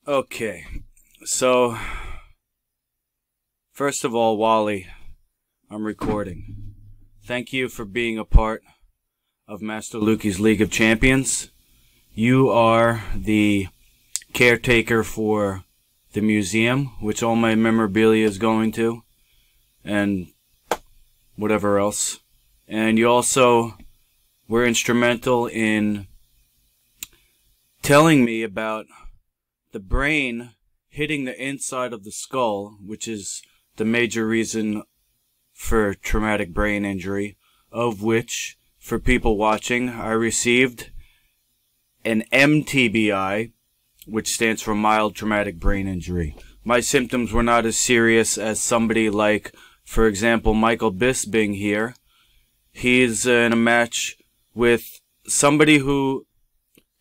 Okay, so first of all, Wally, I'm recording. Thank you for being a part of MasterLukey's League of Champions. You are the caretaker for the museum, which all my memorabilia is going to, and whatever else. And you also were instrumental in telling me about the brain hitting the inside of the skull, which is the major reason for traumatic brain injury, of which, for people watching, I received an MTBI, which stands for mild traumatic brain injury. My symptoms were not as serious as somebody like, for example, Michael Bisping here. He's in a match with somebody who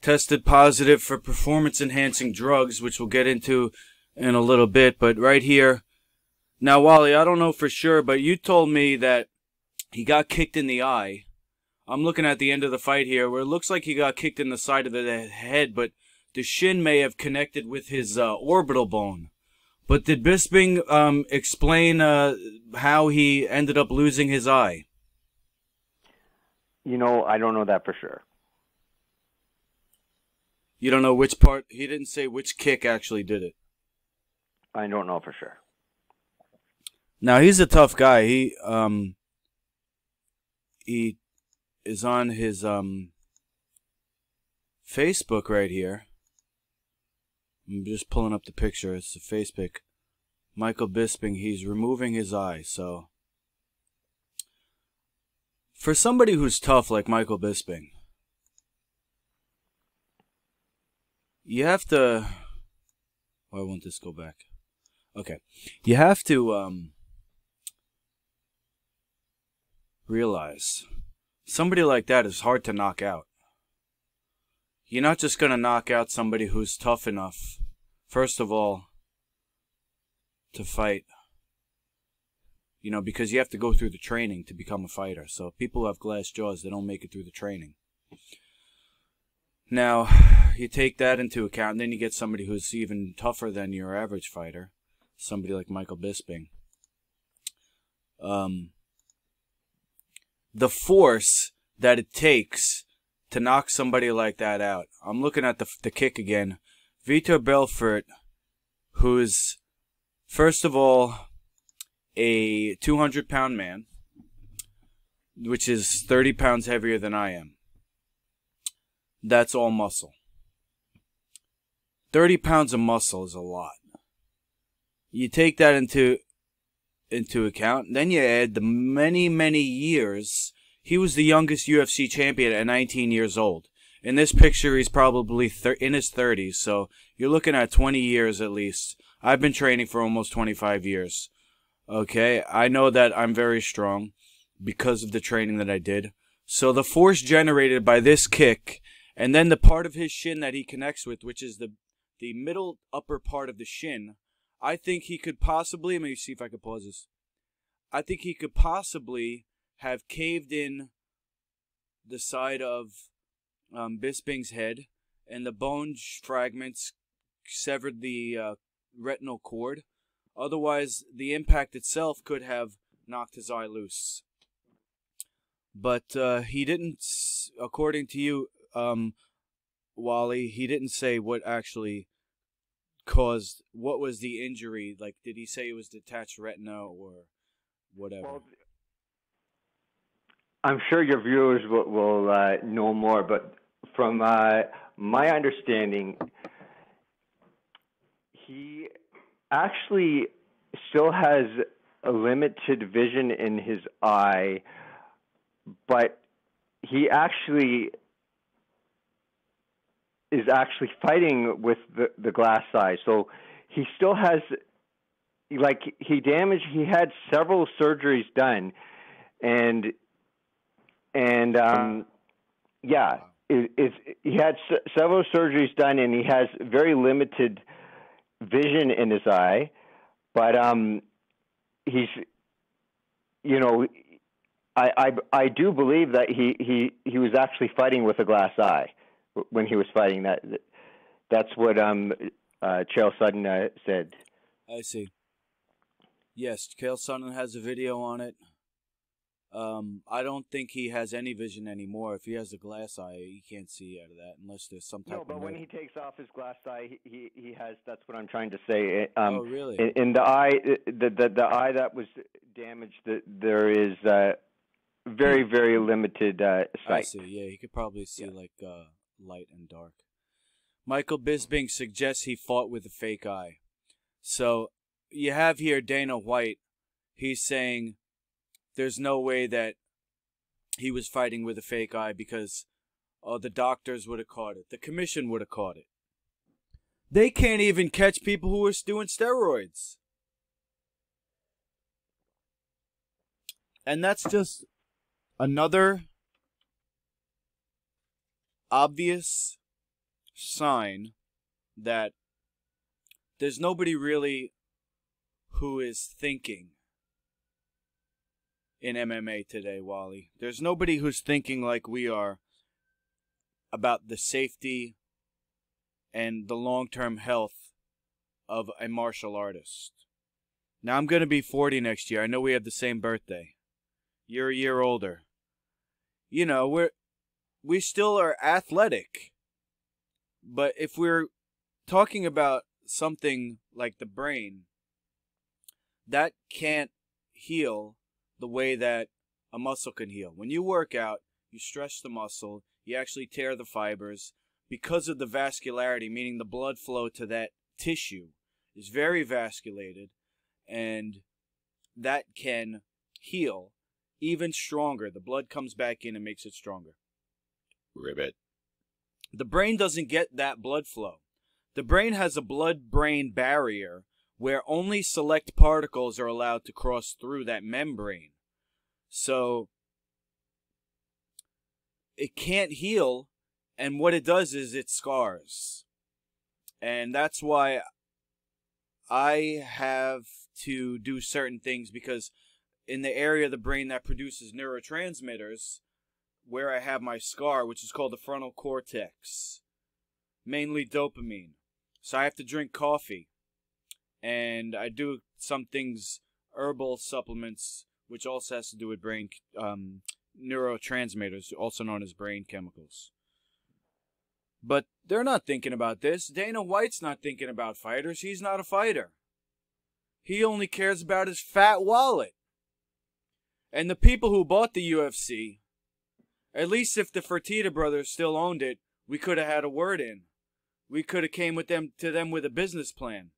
tested positive for performance-enhancing drugs, which we'll get into in a little bit. But right here, now, Wally, I don't know for sure, but you told me that he got kicked in the eye. I'm looking at the end of the fight here, where it looks like he got kicked in the side of the head, but the shin may have connected with his orbital bone. But did Bisping explain how he ended up losing his eye? I don't know that for sure. You don't know which part? He didn't say which kick actually did it. I don't know for sure. Now, he's a tough guy. He is on his Facebook right here. I'm just pulling up the picture. It's a Facebook. Michael Bisping, he's removing his eye. So, for somebody who's tough like Michael Bisping, you have to... Why won't this go back? Okay. You have to realize somebody like that is hard to knock out. You're not just going to knock out somebody who's tough enough, first of all, to fight. Because you have to go through the training to become a fighter. So people who have glass jaws, they don't make it through the training. Now, you take that into account, and then you get somebody who's even tougher than your average fighter. Somebody like Michael Bisping. The force that it takes to knock somebody like that out. I'm looking at the kick again. Vitor Belfort, who's, first of all, a 200-pound man, which is 30 pounds heavier than I am. That's all muscle. 30 pounds of muscle is a lot. You take that into account, then you add the many, many years. He was the youngest UFC champion at 19 years old. In this picture, he's probably in his 30s, so you're looking at 20 years at least. I've been training for almost 25 years. Okay, I know that I'm very strong because of the training that I did. So the force generated by this kick, and then the part of his shin that he connects with, which is the middle upper part of the shin, I think he could possibly, let me see if I could pause this. I think he could possibly have caved in the side of Bisping's head, and the bone fragments severed the retinal cord. Otherwise, the impact itself could have knocked his eye loose. But he didn't, according to you, Wally, he didn't say what actually caused, what was the injury. Like, did he say it was detached retina or whatever? Well, I'm sure your viewers will know more, but from my understanding, he actually still has a limited vision in his eye, but he is actually fighting with the glass eye. So he still has, he had several surgeries done, and he had several surgeries done, and he has very limited vision in his eye, but he's, I do believe that he was actually fighting with a glass eye when he was fighting that. That's what Chael Sonnen said. I see. Yes, Chael Sonnen has a video on it. I don't think he has any vision anymore. If he has a glass eye, he can't see out of that unless there's some type of... No, but when he takes off his glass eye, he has... That's what I'm trying to say. Oh, really? In the eye, the eye that was damaged, there is very, very limited sight. I see. Yeah, he could probably see light and dark. Michael Bisping suggests he fought with a fake eye. So you have here Dana White. He's saying there's no way that he was fighting with a fake eye because the doctors would have caught it. The commission would have caught it. They can't even catch people who are doing steroids. And that's just another obvious sign that there's nobody really who is thinking in MMA today, Wally. There's nobody who's thinking like we are about the safety and the long-term health of a martial artist. Now, I'm going to be 40 next year. I know we have the same birthday. You're a year older. You know, we still are athletic. But if we're talking about something like the brain, that can't heal the way that a muscle can heal. When you work out, you stretch the muscle, you actually tear the fibers. Because of the vascularity, meaning the blood flow to that tissue is very vasculated, and that can heal even stronger. The blood comes back in and makes it stronger. Ribbit. The brain doesn't get that blood flow. The brain has a blood-brain barrier where only select particles are allowed to cross through that membrane. So it can't heal, and what it does is it scars. And that's why I have to do certain things, because in the area of the brain that produces neurotransmitters, where I have my scar, which is called the frontal cortex, mainly dopamine. So I have to drink coffee. And I do some things, herbal supplements, which also has to do with brain neurotransmitters, also known as brain chemicals. But they're not thinking about this. Dana White's not thinking about fighters. He's not a fighter. He only cares about his fat wallet. And the people who bought the UFC, at least if the Fertitta brothers still owned it, we could have had a word in. We could have came to them with a business plan.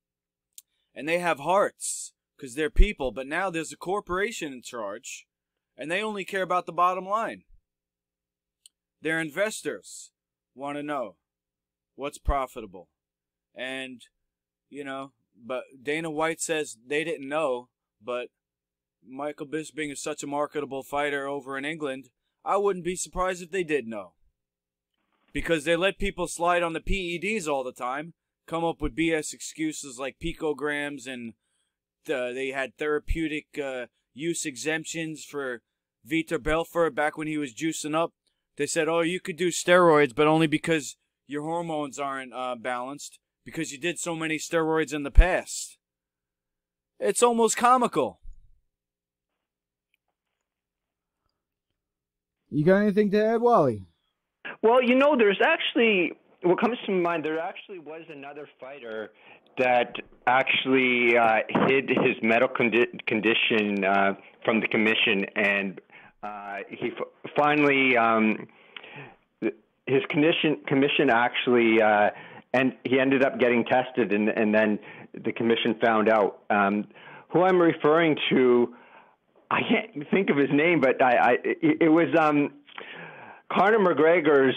And they have hearts, because they're people. But now there's a corporation in charge, and they only care about the bottom line. Their investors want to know what's profitable. And, you know, but Dana White says they didn't know, but Michael Bisping is such a marketable fighter over in England, I wouldn't be surprised if they did know. Because they let people slide on the PEDs all the time, come up with BS excuses like picograms, and they had therapeutic use exemptions for Vitor Belfort back when he was juicing up. They said, oh, you could do steroids, but only because your hormones aren't balanced, because you did so many steroids in the past. It's almost comical. You got anything to add, Wally? Well, you know, there's actually, what comes to mind, there actually was another fighter that actually hid his medical condition from the commission, and he finally, his commission actually, and he ended up getting tested, and then the commission found out. Who I'm referring to, I can't think of his name, but it was Conor McGregor's.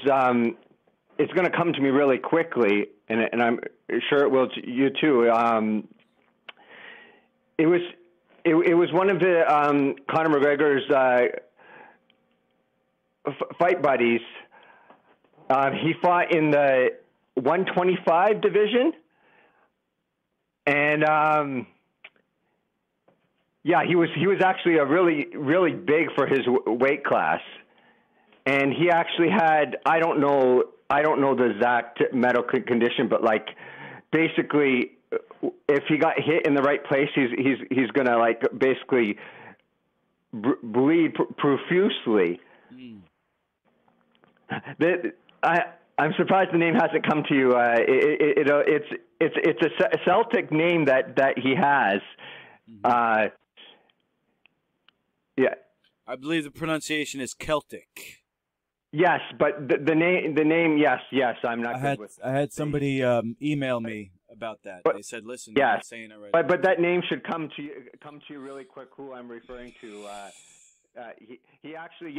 It's going to come to me really quickly, and I'm sure it will to you too. It was one of the Conor McGregor's fight buddies. He fought in the 125 division, and yeah, he was actually a really big for his weight class, and he actually had I don't know the exact medical condition, but like basically, if he got hit in the right place, he's gonna like basically bleed profusely. I'm surprised the name hasn't come to you. It's a Celtic name that he has. Yeah, I believe the pronunciation is Celtic. Yes, but the name, yes. I'm not. I had somebody email me about that. They said, "Listen, yeah, you're not saying it right." But that name should come to you really quick. Who I'm referring to? He actually,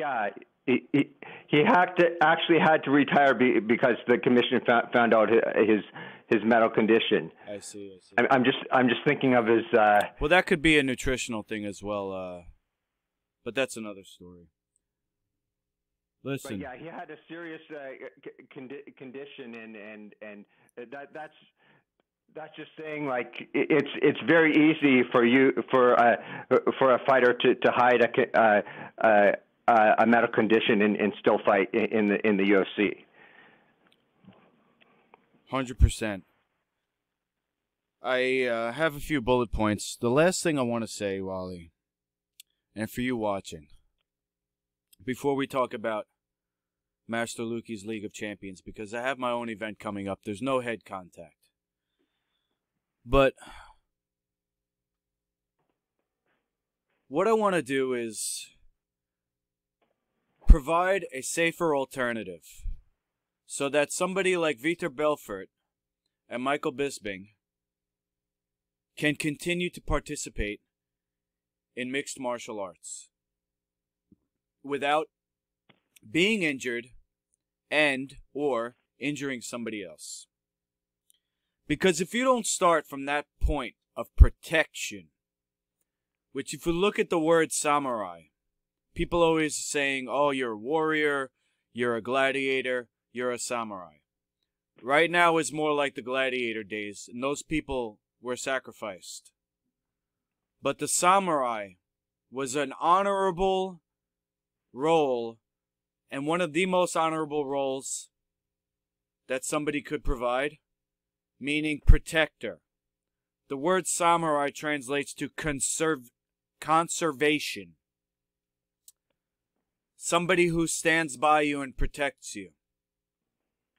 he actually had to retire because the commission found out his medical condition. I see. I'm just thinking of his. Well, that could be a nutritional thing as well, but that's another story. Listen. But yeah, he had a serious condition, and that's just saying, like, it's very easy for a fighter to hide a medical condition and still fight in the UFC. 100%. I have a few bullet points. The last thing I want to say, Wally, and for you watching, before we talk about MasterLukey's League of Champions, because I have my own event coming up. There's no head contact. But what I want to do is provide a safer alternative so that somebody like Vitor Belfort and Michael Bisping can continue to participate in mixed martial arts without being injured and or injuring somebody else. Because if you don't start from that point of protection, which if you look at the word samurai, people always saying, oh, you're a warrior, you're a gladiator, you're a samurai. Right now is more like the gladiator days, and those people were sacrificed. But the samurai was an honorable role, and one of the most honorable roles that somebody could provide, meaning protector. The word samurai translates to conservation. Somebody who stands by you and protects you.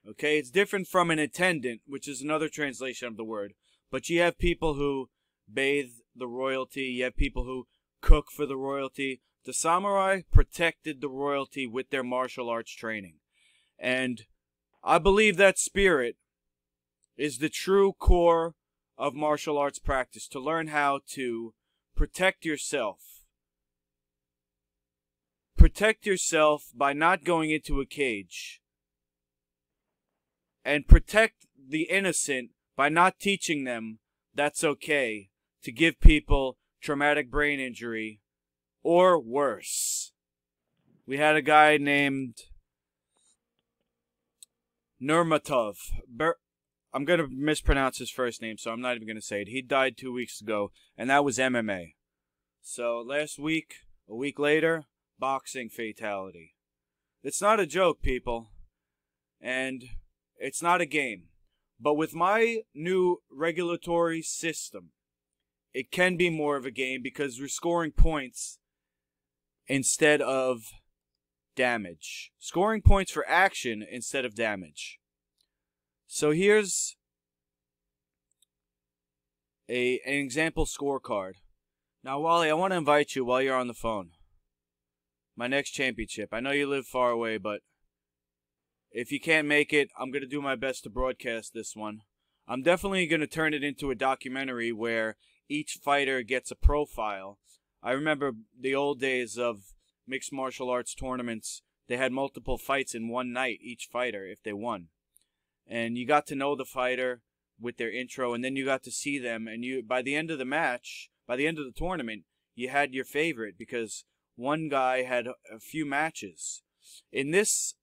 Okay, it's different from an attendant, which is another translation of the word. But you have people who bathe the royalty. You have people who cook for the royalty. The samurai protected the royalty with their martial arts training. And I believe that spirit is the true core of martial arts practice, to learn how to protect yourself. Protect yourself by not going into a cage. And protect the innocent by not teaching them that's okay to give people traumatic brain injury or worse. We had a guy named Nurmatov. I'm going to mispronounce his first name, so I'm not even going to say it. He died 2 weeks ago, and that was MMA. So last week, a week later, boxing fatality. It's not a joke, people. And it's not a game. But with my new regulatory system, it can be more of a game because we're scoring points instead of damage. Scoring points for action instead of damage. So here's an example scorecard. Now, Wally, I want to invite you while you're on the phone. My next championship. I know you live far away, but if you can't make it, I'm going to do my best to broadcast this one. I'm definitely going to turn it into a documentary where each fighter gets a profile. I remember the old days of mixed martial arts tournaments. They had multiple fights in one night, each fighter, if they won. And you got to know the fighter with their intro, and then you got to see them. And you, by the end of the match, by the end of the tournament, you had your favorite because one guy had a few matches. In this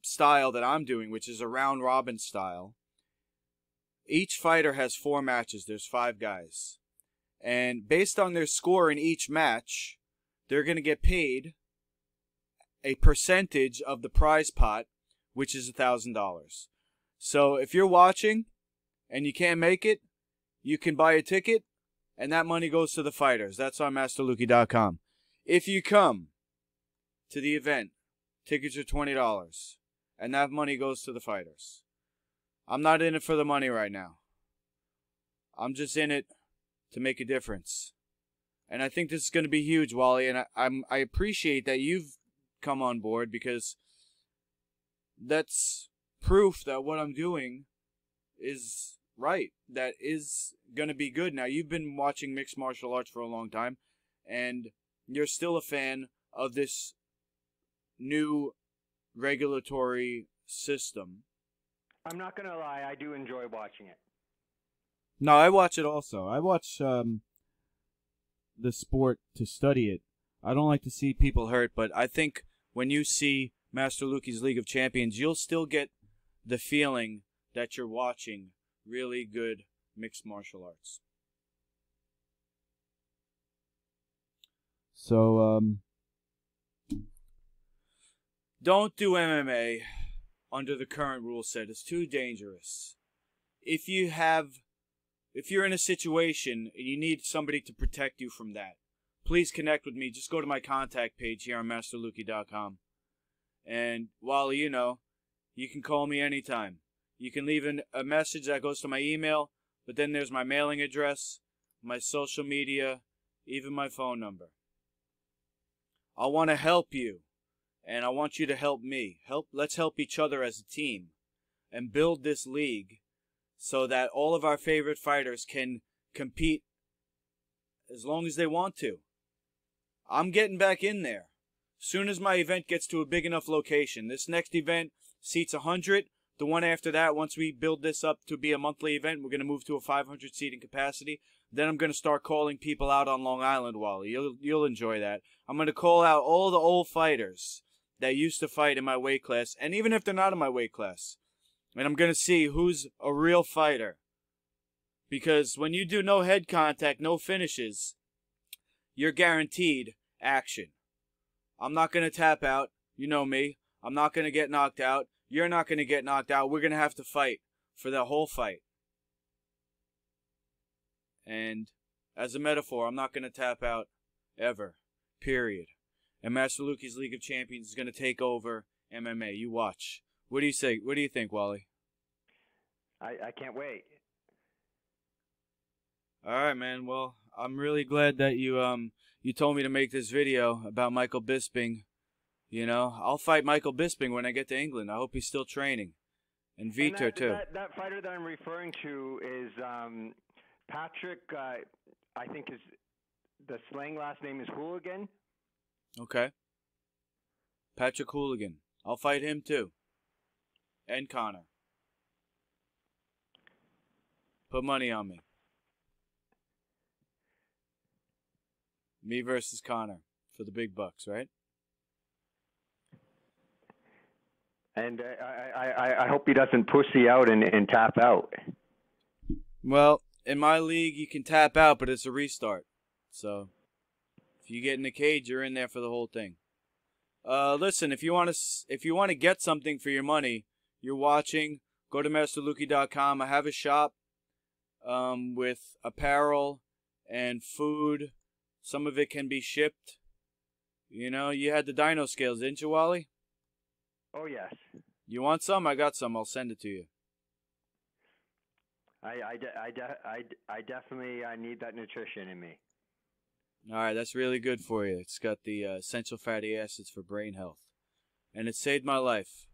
style that I'm doing, which is a round robin style, each fighter has 4 matches. There's 5 guys. And based on their score in each match, they're going to get paid a percentage of the prize pot, which is $1,000. So if you're watching and you can't make it, you can buy a ticket, and that money goes to the fighters. That's on MasterLukey.com. If you come to the event, tickets are $20, and that money goes to the fighters. I'm not in it for the money right now. I'm just in it to make a difference. And I think this is going to be huge, Wally, and I appreciate that you've come on board, because that's proof that what I'm doing is right, that is going to be good. Now, you've been watching mixed martial arts for a long time, and you're still a fan of this new regulatory system. I'm not going to lie, I do enjoy watching it. No, I watch it also. I watch the sport to study it. I don't like to see people hurt, but I think when you see MasterLukey's League of Champions, you'll still get the feeling that you're watching really good mixed martial arts. So, don't do MMA under the current rule set. It's too dangerous. If you're in a situation and you need somebody to protect you from that, please connect with me. Just go to my contact page here on MasterLukey.com. And Wally, you know, you can call me anytime. You can leave a message that goes to my email, but then there's my mailing address, my social media, even my phone number. I want to help you, and I want you to help me. Let's help each other as a team and build this league so that all of our favorite fighters can compete as long as they want to. I'm getting back in there. Soon as my event gets to a big enough location. This next event seats 100. The one after that, once we build this up to be a monthly event, we're going to move to a 500 seating capacity. Then I'm going to start calling people out on Long Island, Wally. You'll enjoy that. I'm going to call out all the old fighters that used to fight in my weight class, and even if they're not in my weight class. And I'm going to see who's a real fighter. Because when you do no head contact, no finishes, you're guaranteed action. I'm not going to tap out. You know me. I'm not going to get knocked out. You're not going to get knocked out. We're going to have to fight for the whole fight. And as a metaphor, I'm not going to tap out ever. Period. And MasterLukey's League of Champions is going to take over MMA. You watch. What do you say? What do you think, Wally? I can't wait. All right, man. Well, I'm really glad that you told me to make this video about Michael Bisping. You know, I'll fight Michael Bisping when I get to England. I hope he's still training. And Vitor, too. That fighter that I'm referring to is Patrick, I think the slang last name is Hooligan. Okay. Patrick Hooligan. I'll fight him, too. And Conor. Put money on me. Me versus Conor for the big bucks, right? And I hope he doesn't pussy out and tap out. Well, in my league, you can tap out, but it's a restart. So, if you get in the cage, you're in there for the whole thing. Listen, if you want to get something for your money, you're watching, go to MasterLukey.com. I have a shop with apparel and food. Some of it can be shipped. You know, you had the dino scales, didn't you, Wally? Oh, yes. You want some? I got some. I'll send it to you. I definitely need that nutrition in me. All right, that's really good for you. It's got the essential fatty acids for brain health. And it saved my life.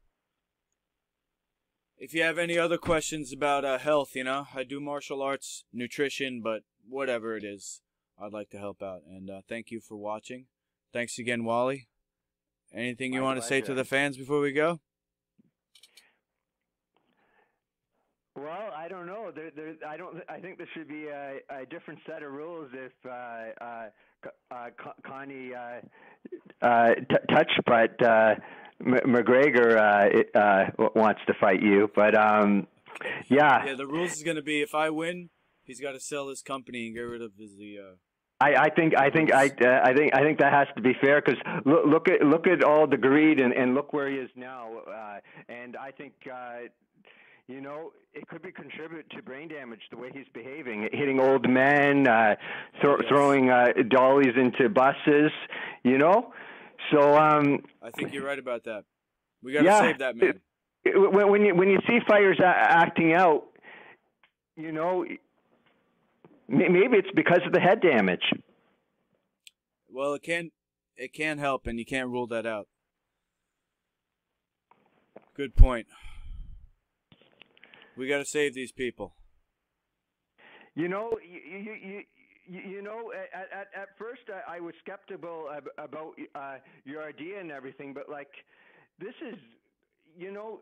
If you have any other questions about health, you know, I do martial arts, nutrition, but whatever it is, I'd like to help out. And thank you for watching. Thanks again, Wally. Anything you want to say to the fans before we go? Well, I don't know. I think there should be a different set of rules if Connie touched, but McGregor wants to fight you. But yeah. Yeah, the rules is going to be if I win, he's got to sell his company and get rid of his I think that has to be fair because look at all the greed and look where he is now, and I think You know, it could be contribute to brain damage the way he's behaving, hitting old men, throwing dollies into buses. You know, so I think you're right about that. We got to save that man. When you see fighters acting out, you know, maybe it's because of the head damage. Well, it can help, and you can't rule that out. Good point. We got to save these people. You know, you know, at first I was skeptical about your idea and everything, but like, this is, you know,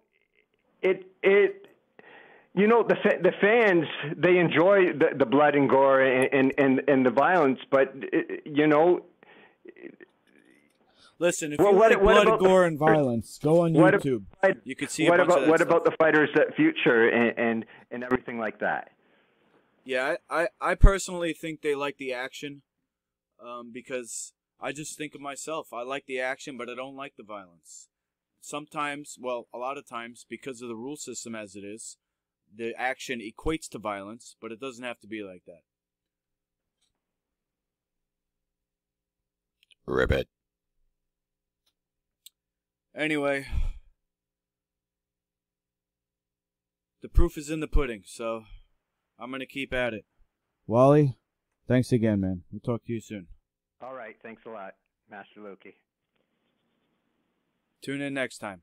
you know, the fans, they enjoy the blood and gore and the violence, but you know. Listen, if you like blood, gore, and violence, go on YouTube. You could see a bunch of that stuff. What about the fighters' future and everything like that? Yeah, I personally think they like the action, because I just think of myself. I like the action, but I don't like the violence. Sometimes, well, a lot of times, because of the rule system as it is, the action equates to violence, but it doesn't have to be like that. Ribbit. Anyway, the proof is in the pudding, so I'm going to keep at it. Wally, thanks again, man. We'll talk to you soon. All right, thanks a lot, MasterLukey. Tune in next time.